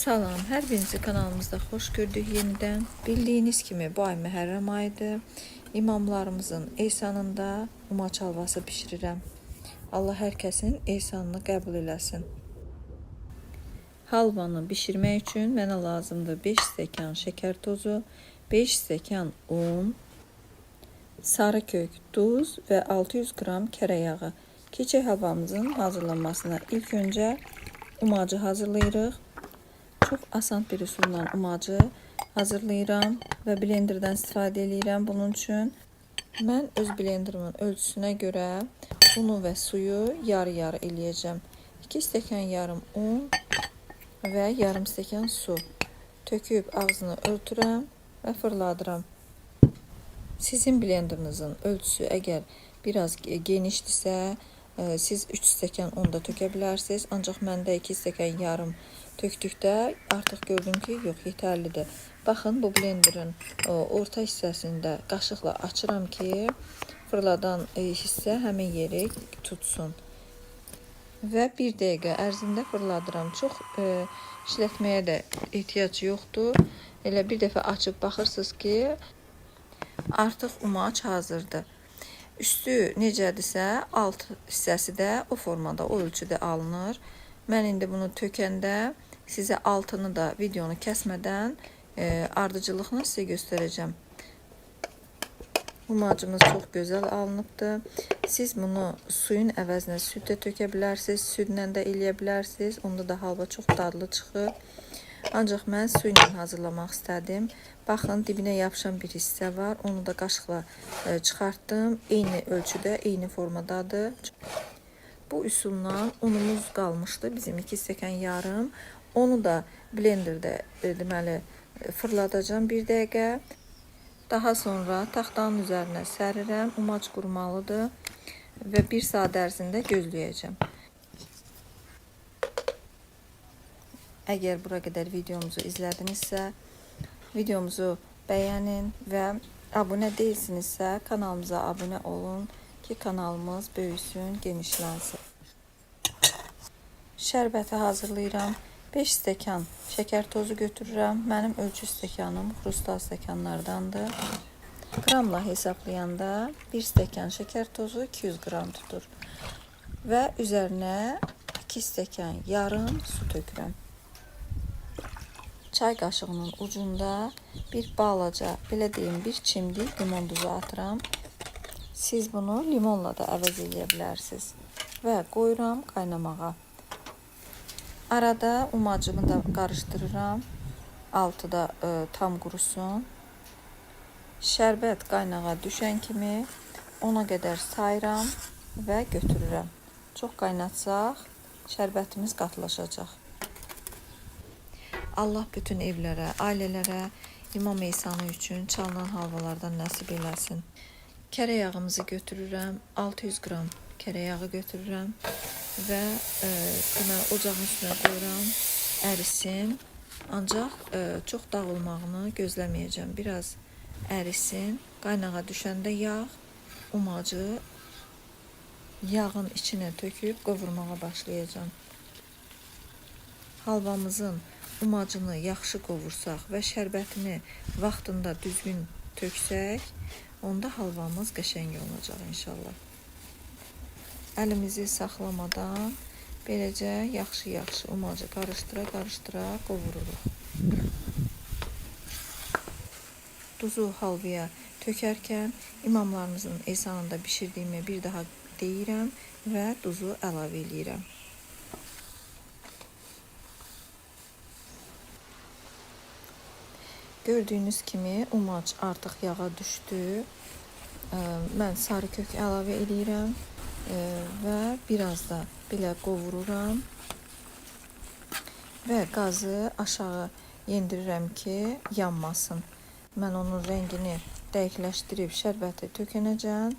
Salam, hər birinizi kanalımızda xoş gördük yenidən. Bildiyiniz kimi bu ay Məhərrəm ayıdır. İmamlarımızın ehsanında umaç halvası pişirirəm. Allah hər kəsin ehsanını qəbul eləsin. Halvanı bişirmək üçün mənə lazımdır 5 stəkan şəkər tozu, 5 stəkan un, sarı kök, duz və 600 qram kərə yağı. Keçək halvamızın hazırlanmasına ilk öncə umacı hazırlayırıq. Çox asan bir üsulla umacı hazırlayıram və blenderdən istifadə edirəm. Bunun üçün mən öz blenderimin ölçüsünə görə unu və suyu yarı-yarı eləyəcəm. 2 stəkan yarım un və yarım stəkan su töküb ağzını örtürəm və fırladıram. Sizin blenderinizin ölçüsü əgər biraz genişdirsə, siz 3 stəkan un da tökə bilərsiniz. Ancaq məndə 2 stəkan yarım tökdükdə artıq gördüm ki, yox, yetərlidir. Baxın, bu blenderin orta hissəsində qaşıqla açıram ki, fırladan hissə həmin yeri tutsun. Və 1 dəqiqə ərzində fırladıram. Çox işlətməyə də ehtiyac yoxdur. Elə bir dəfə açıb baxırsınız ki, artıq umaç hazırdır. Üstü necədirsə, alt hissəsi də o formada, o ölçüdə alınır. Mən indi bunu tökəndə sizə altını da videonu kəsmədən ardıcıllıqla sizə göstərəcəm. Umacımız çox gözəl alınıbdır. Siz bunu suyun əvəzinə süd də tökə bilərsiniz, südlə də eləyə bilərsiniz. Onda da halva çox dadlı çıxır. Ancaq mən su ilə hazırlamaq istədim. Baxın, dibinə yapışan bir hissə var. Onu da qaşıqla çıxartdım. Eyni ölçüdə, eyni formadadır. Bu üsulla unumuz qalmışdı. Bizim 2 stəkan yarım. Onu da blenderdə deməli fırladacağım 1 dəqiqə. Daha sonra taxtanın üzərinə sərirəm. Umac qurumalıdır və 1 saat ərzində gözləyəcəm. Əgər bura qədər videomuzu izlədinizsə, videomuzu bəyənin və abunə deyilsinizsə, kanalımıza abunə olun ki, kanalımız böyüsün, genişlənsin. Şərbəti hazırlayıram. 5 stəkan şəkər tozu götürürəm. Mənim ölçü stəkanım xrustal stəkanlardandır. Qramla hesablayanda 1 stəkan şəkər tozu 200 qram tutur. Və üzərinə 2 stəkan yarım su tökürəm. Çay qaşığının ucunda bir balaca, belə deyim, bir çimdik limon duzu atıram. Siz bunu limonla da əvəz edə bilərsiniz. Və qoyuram qaynamağa. Arada umacımı da qarışdırıram. Altı da tam qurusun. Şərbət qaynağa düşən kimi ona qədər sayıram və götürürəm. Çox qaynatsaq şərbətimiz qatılaşacaq. Allah bütün evlərə, ailələrə imam ehsanı üçün çalınan halvalardan nəsib eləsin. Kərə yağımızı götürürəm. 600 qram kərə yağı götürürəm və ocağın üstünə qoyuram, ərisin. Ancaq çox dağılmağını gözləməyəcəm. Biraz ərisin. Qaynağa düşəndə yağ, umacı yağın içinə töküb qovurmağa başlayacağım. Halvamızın umacını yaxşı qovursaq və şərbətini vaxtında düzgün töksək, onda halvamız qəşəng olacaq inşallah. Əlimizi saxlamadan beləcə yaxşı-yaxşı umacı qarışdıra-qarışdıra qovururuq. Duzu halvaya tökərkən imamlarımızın ehsanında bişirdiyimi bir daha deyirəm və duzu əlavə edirəm. Gördüyünüz kimi umac artıq yağa düşdü. Mən sarı kök əlavə edirəm və biraz da belə qovururam və qazı aşağı yendirirəm ki, yanmasın. Mən onun rəngini dəqiqləşdirib şərbəti tökənəcəm,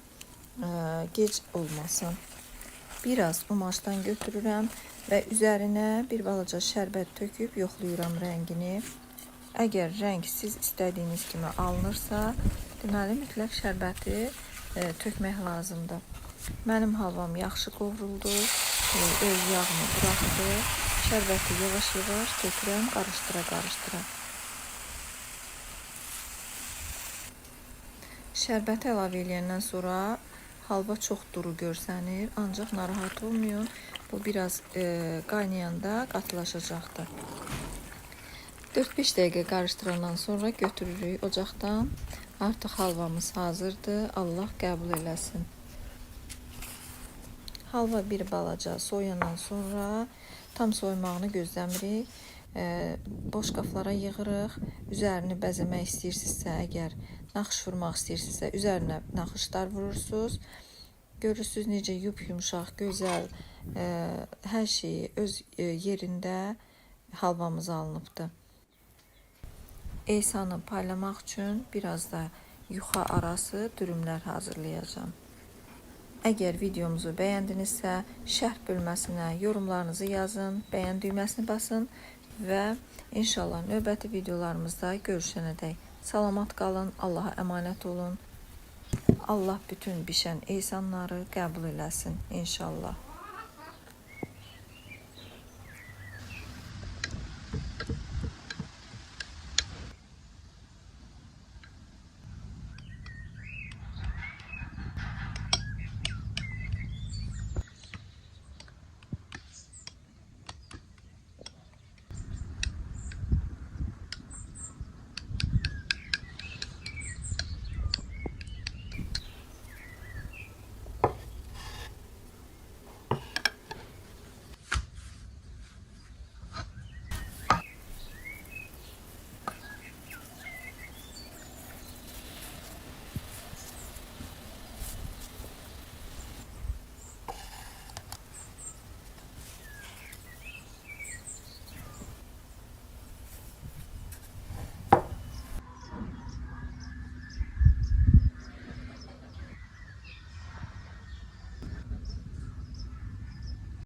gec olmasın. Biraz umacdan götürürəm və üzərinə bir balaca şərbət töküb yoxlayıram rəngini. Əgər rəng siz istədiyiniz kimi alınırsa, deməli mütləq şərbəti tökmək lazımdır. Mənim halvam yaxşı qovruldu, öz yağını buraxdı. Şərbəti yavaş-yavaş tökürəm, qarışdıra-qarışdıra. Şərbəti əlavə edəndən sonra halva çox duru görsənir, ancaq narahat olmayın. Bu biraz qaynayanda qatılaşacaqdır. 4-5 dəqiqə qarışdırandan sonra götürürük ocaqdan. Artıq halvamız hazırdır. Allah qəbul eləsin. Halva bir balaca soyandan sonra tam soymağını gözləmirik. Boş qaplara yığırıq. Üzərini bəzəmək istəyirsinizsə, əgər naxış vurmaq istəyirsinizsə, üzərinə naxışlar vurursunuz. Görürsünüz necə yumşaq, gözəl, hər şeyi öz yerində halvamız alınıbdır. Eysanı paylamaq üçün biraz da yuxa arası dürümlər hazırlayacağım. Əgər videomuzu bəyəndinizsə, şərh bölməsinə yorumlarınızı yazın, bəyən düyməsini basın və inşallah növbəti videolarımızda görüşənədək salamat qalın, Allaha əmanət olun. Allah bütün bişən eysanları qəbul eləsin inşallah.